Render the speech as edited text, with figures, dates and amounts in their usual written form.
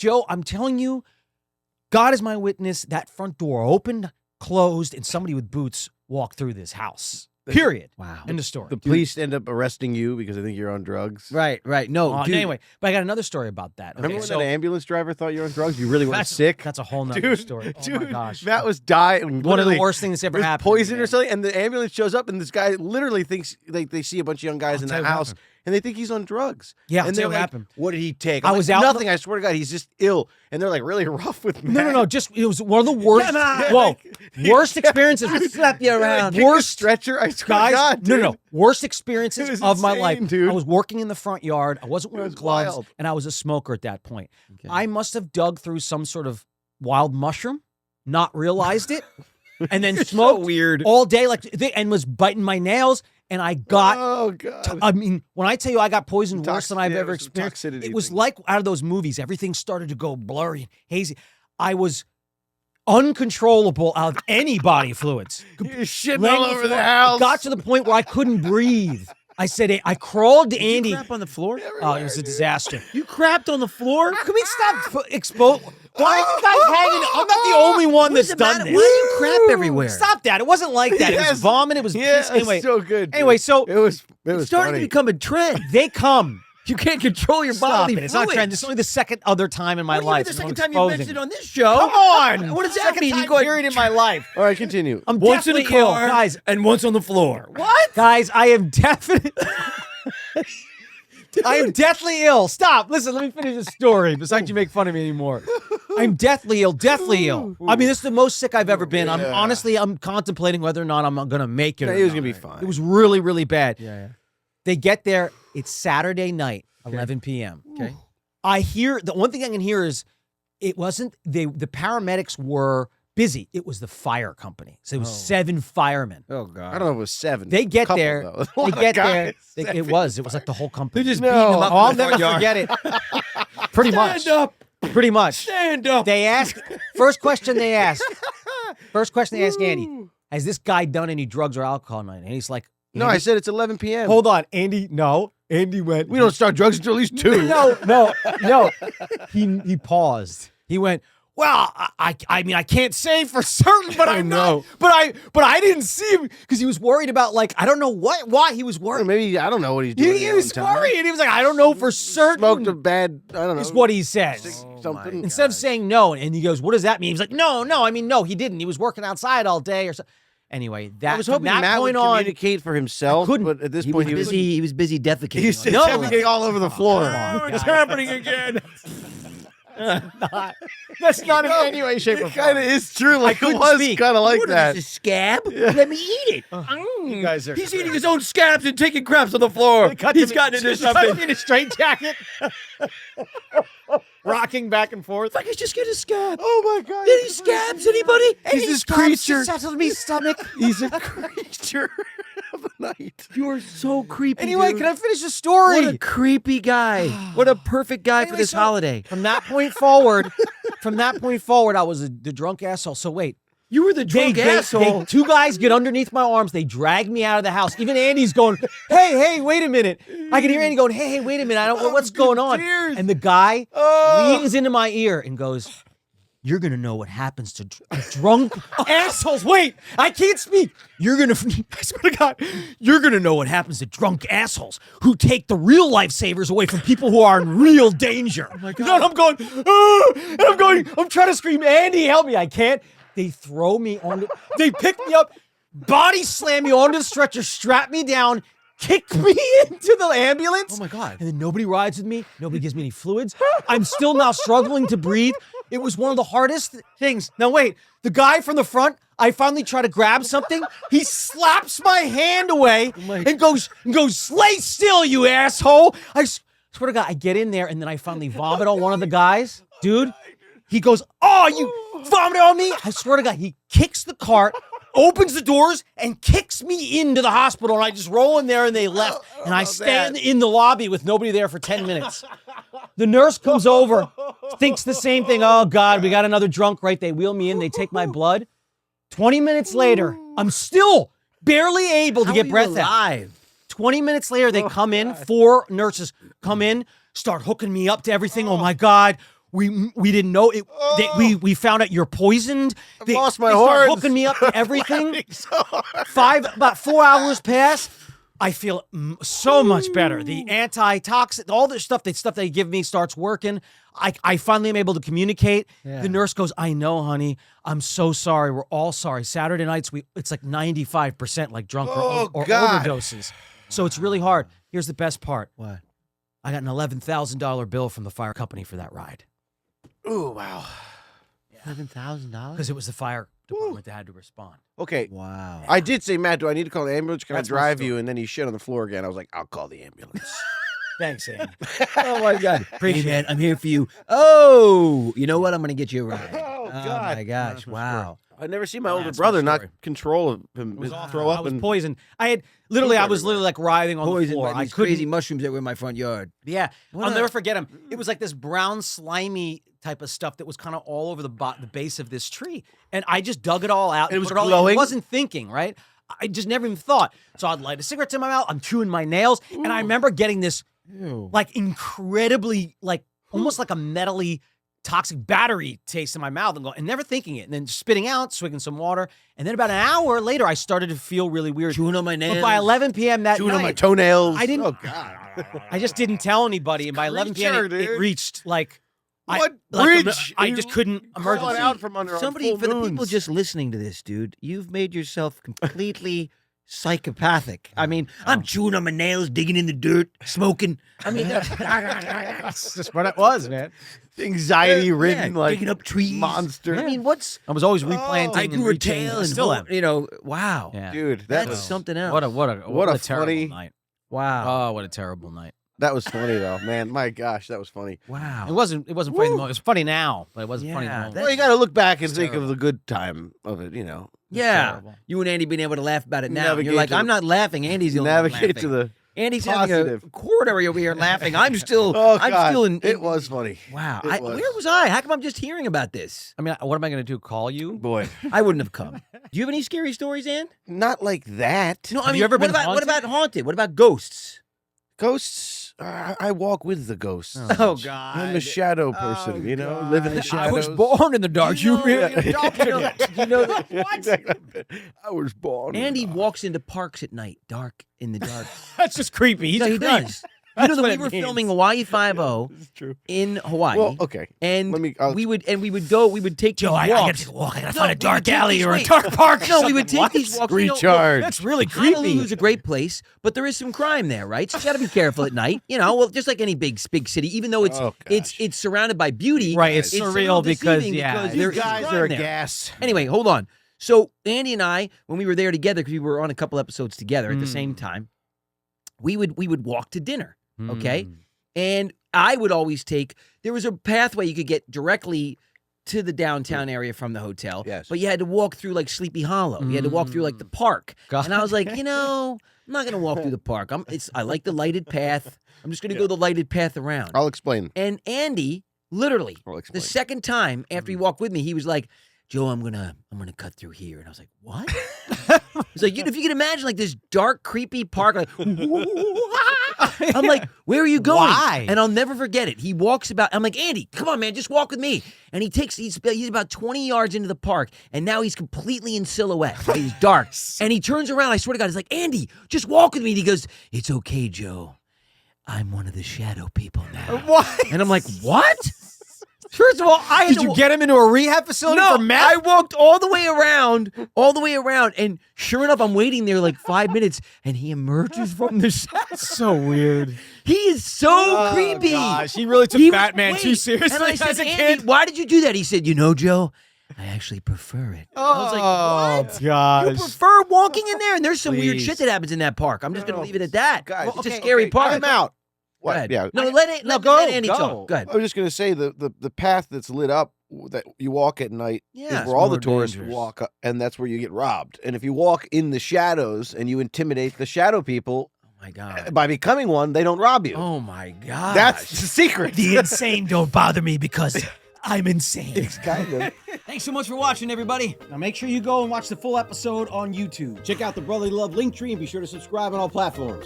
Joe, I'm telling you, God is my witness. That front door opened, closed, and somebody with boots walked through this house. Period. Wow. End of story. The police end up arresting you because they think you're on drugs. Right. No, dude. Anyway, but I got another story about that. Remember Okay, when that ambulance driver thought you were on drugs? You really weren't sick? That's a whole nother Dude, story. Oh dude, my gosh. Matt was dying. One of the worst things that's ever with happened. poison to me, or something, and the ambulance shows up, and this guy literally thinks like they see a bunch of young guys in tell the you what house, happened. and they think he's on drugs. Yeah, I'll and tell they're you what like, happened. "What did he take?" I I'm was like, out in nothing. I swear to God, he's just ill, and they're like really rough with Matt. No. Just it was one of the worst. Whoa, worst experiences. Slap you around. Worst stretcher. I swear Guys, to God, dude. no. Worst It experiences was of my insane, life. dude. I was working in the front yard. I wasn't wearing was gloves, wild. and I was a smoker at that point. Okay. I must have dug through some sort of wild mushroom, not realized it, and then smoked weird. all day, and was biting my nails. And I got. Oh God. I mean, when I tell you I got poisoned worse than I've yeah, it ever was some experienced, toxicity it was thing. like out of those movies. Everything started to go blurry and hazy. I was uncontrollable out of any body fluids. You're shitting Laying all on over floor. the house. It got to the point where I couldn't breathe. I said, I crawled to Andy. You crap on the floor? Oh, it was a disaster. You crapped on the floor? Can we stop expose? Why are you guys hanging? I'm not the only one that's done this. Why do you crap everywhere? Stop that. It wasn't like that. It Yes. was vomit. It was Yeah, piss. Anyway, so good. dude. Anyway, so it was It's starting funny. to become a trend. they come. You can't control your Stop bodily it. It's not fluids. trend. This is only the second other time in my What do you mean life. the I'm second time you exposing mentioned it it. on this show? Come on. What does that Second mean? You time go period in my life. All right, continue. I'm Once in the definitely ill. car, Guys, and once on the floor. What? guys, I am definitely I am deathly ill. Stop. Listen, let me finish the story besides you make fun of me anymore. I'm deathly ill. I mean, this is the most sick I've ever been. I'm contemplating whether or not I'm going to make it. Yeah, or he was not. gonna be fine. It was really, really bad. Yeah. They get there. It's Saturday night, 11 p.m. Okay. I hear, the one thing I can hear is it wasn't, the paramedics were busy. It was the fire company. So it was 7 firemen. Oh God. I don't know if it was 7. They get Couple, there. though. A They lot of get there. guys. It was like the whole company. They're just No. beating them up. Oh, I'll in the never front yard. forget it. Pretty much. Stand up. Pretty much. Stand up. They asked, first question they asked Andy, has this guy done any drugs or alcohol tonight? And he's like, No, I said it's 11 p.m. hold on, Andy. No. Andy went, We don't start drugs until at least 2. No. He paused. He went, well, I mean, I can't say for certain, but I know. But I didn't see him because he was worried about, like, I don't know why he was Or worried. maybe I don't know what he's doing. He at was the time. worried. He was like, I don't know for certain. Smoked a bad, I don't know. is what he says. something. Instead of saying no, and he goes, what does that mean? He's like, no, I mean, no, he didn't. He was working outside all day or so. Anyway, that I was from hoping that Matt would point on, communicate for himself, couldn't. but at this He point was busy. He was busy defecating. He's on No. defecating all over the floor. It's happening again. that's not in any way, shape, or It kind form. of is true. Like, it couldn't was speak. kind of like What is that. this, a scab? Let me eat it. You guys are. He's eating his own scabs and taking craps on the floor. He's gotten into something. in a straight jacket, rocking back and forth. If I could just get a scab. Oh my God! Any scabs, anybody? He's this creature. Settled me stomach. He's a creature of the night. You're so creepy. Anyway, dude. can I finish the story? What a creepy guy. What a perfect guy for Anyway, this so- holiday. From that point forward, I was the drunk asshole. So wait. You were the drunk asshole. Two guys get underneath my arms. They drag me out of the house. Even Andy's going, hey, wait a minute. I can hear Andy going, hey, wait a minute. I don't know what's going on. tears. And the guy leans into my ear and goes, you're going to know what happens to drunk assholes. Wait, I can't speak. I swear to God, you're going to know what happens to drunk assholes who take the real lifesavers away from people who are in real danger. Oh my God. And I'm trying to scream, Andy, help me. I can't. They throw me on they pick me up, body slam me onto the stretcher, strap me down, kick me into the ambulance. Oh my God. And then nobody rides with me. Nobody gives me any fluids. I'm still now struggling to breathe. It was one of the hardest things. Now wait, the guy from the front, I finally try to grab something. He slaps my hand away and goes, lay still, you asshole. I swear to God, I get in there and then I finally vomit on one of the guys. Dude, he goes, oh, you vomited on me? I swear to God, he kicks the cart, opens the doors, and kicks me into the hospital. And I just roll in there and they left. And I stand in the lobby with nobody there for 10 minutes. The nurse comes over, thinks the same thing. Oh, God, we got another drunk, right? They wheel me in. They take my blood. 20 minutes later, I'm still barely able to get breath out. 20 minutes later, they come in. 4 nurses come in, start hooking me up to everything. Oh, my God. We didn't know it. We found out you're poisoned. I've lost my they start horns. hooking me up to everything. So hard. About 4 hours pass. I feel so much better. The antitoxic, all the stuff they give me starts working. I finally am able to communicate. Yeah. The nurse goes, I know, honey. I'm so sorry. We're all sorry. Saturday nights, it's like 95% like drunk or God. overdoses. So it's really hard. Here's the best part. What? I got an $11,000 bill from the fire company for that ride. Oh, wow. $11,000? Because it was the fire department that had to respond. Okay. Wow. I did say, Matt, do I need to call the ambulance? Can That's I my drive story. you? And then he shit on the floor again. I was like, I'll call the ambulance. Thanks, Andy. Oh my God. Appreciate Hey, man, I'm here for you. Oh, you know what? I'm going to get you a ride. Oh, Oh God. my gosh. Wow. I've never seen my Yeah, older that's my brother not story. control him. It was awful. Throw up I was and poisoned. I was everywhere. literally like writhing on the Poison floor. by I these couldn't. crazy mushrooms that were in my front yard. Yeah, What I'll a- never forget him. It was like this brown, slimy type of stuff that was kind of all over the base of this tree, and I just dug it all out. And it was put all glowing? I wasn't thinking, right? I just never even thought. So I'd light a cigarette in my mouth. I'm chewing my nails, and I remember getting this Ew. like incredibly, like almost like a metally toxic battery taste in my mouth, and never thinking it, and then spitting out, swigging some water, and then about an hour later, I started to feel really weird. Chewing on my nails. But by 11 p.m. that chewing night, on my toenails. I didn't- Oh, God. I just didn't tell anybody, and by 11 p.m. creature, it dude. reached like What like, bridge? I just couldn't Crawling emergency. out from under Somebody, full for the people moons. just listening to this, dude, you've made yourself completely psychopathic. I mean, I'm chewing on my nails, digging in the dirt, smoking. I mean, That's just what it was, man. anxiety-ridden, like digging up trees. monster. I mean, what's I was always replanting. I and grew a rechanging. tail I and still am. you know, wow, Yeah. Dude, that that's was something else. What a terrible funny- night. wow, Oh, what a terrible night. that was funny though, man. My gosh, that was funny. wow. It wasn't funny. In the moment. It was funny now, but it wasn't funny in the Yeah, moment. Well, you got to look back and think terrible. of the good time of it. You know, Yeah, terrible. you and Andy being able to laugh about it now. Navigate You're like, to I'm the- not laughing. Andy's the only one navigate to laughing. the. Andy's having a positive. quarter over here laughing. I'm still. Oh I'm God, still in. it was funny. Wow. It was. Where was I? How come I'm just hearing about this? I mean, what am I going to do? Call you? Boy, I wouldn't have come. Do you have any scary stories, Ann? not like that. No, I Have mean, you ever what been about haunted? haunted? What about ghosts? Ghosts. I walk with the ghosts. Oh God. I'm a shadow person. you know, God. live in the I shadows. was born in the dark. You really you know that I was born. Andy walks into parks at night, dark in the dark. That's just creepy. He's No, a he creep. does. You know that what we it were means. filming Hawaii Five-0 It's true. in Hawaii. Well, okay. And I'll- we would take Joe, these I gotta walks. take a walk. I gotta No, find a we dark would take alley these- or a wait. dark park. or No, we would something. take What? these walks. you know, look, Recharge. That's really Honolulu's creepy. a great place, but there is some crime there, right? So you got to be careful at night. You know, well, just like any big city, even though it's Oh, it's gosh. surrounded by beauty, Right, it's a surreal little because, deceiving yeah, because these there These is guys crime are a there. gas. Anyway, hold on. So Andy and I, when we were there together, because we were on a couple episodes together at the same time, we would walk to dinner. Okay, and I would always there was a pathway you could get directly to the downtown area from the hotel. Yes. But you had to walk through like Sleepy Hollow. You had to walk through like the park. God. And I was like, I'm not gonna walk through the park. I like the lighted path. I'm just gonna go the lighted path around. I'll explain. And Andy, literally, I'll the explain. second time after he walked with me, he was like, Joe, I'm gonna cut through here. And I was like, what? He's like, if you can imagine like this dark, creepy park, like, I'm like, where are you going? Why? And I'll never forget it. He walks about. I'm like, Andy, come on, man, just walk with me. And he's about 20 yards into the park, and now he's completely in silhouette. Right? He's dark, and he turns around. I swear to God, he's like, Andy, just walk with me. And he goes, it's okay, Joe. I'm one of the shadow people now. What? And I'm like, what? First of all, I had Did to you wa- get him into a rehab facility no, for meth? I walked all the way around, and sure enough, I'm waiting there like 5 minutes, and he emerges from the shadows. so weird. He is so creepy. Gosh, he really took He was- Batman too wait, seriously And I said, as a Andy, kid. why did you do that? He said, Joe, I actually prefer it. I was like, what? You gosh. prefer walking in there? And there's some weird Please. shit that happens in that park. I'm just going to No, leave it at that. guys, It's a okay, scary okay, park. time out. Go What? ahead. Yeah. No, let Andy go. talk. Go ahead. I was just gonna say the path that's lit up that you walk at night Yeah, is it's where all the more tourists dangerous. walk, and that's where you get robbed. And if you walk in the shadows and you intimidate the shadow people Oh, my God. by becoming one, they don't rob you. Oh, my God. That's the secret. The insane don't bother me because I'm insane. It's kind of. Thanks so much for watching, everybody. Now make sure you go and watch the full episode on YouTube. Check out the Brotherly Love link tree and be sure to subscribe on all platforms.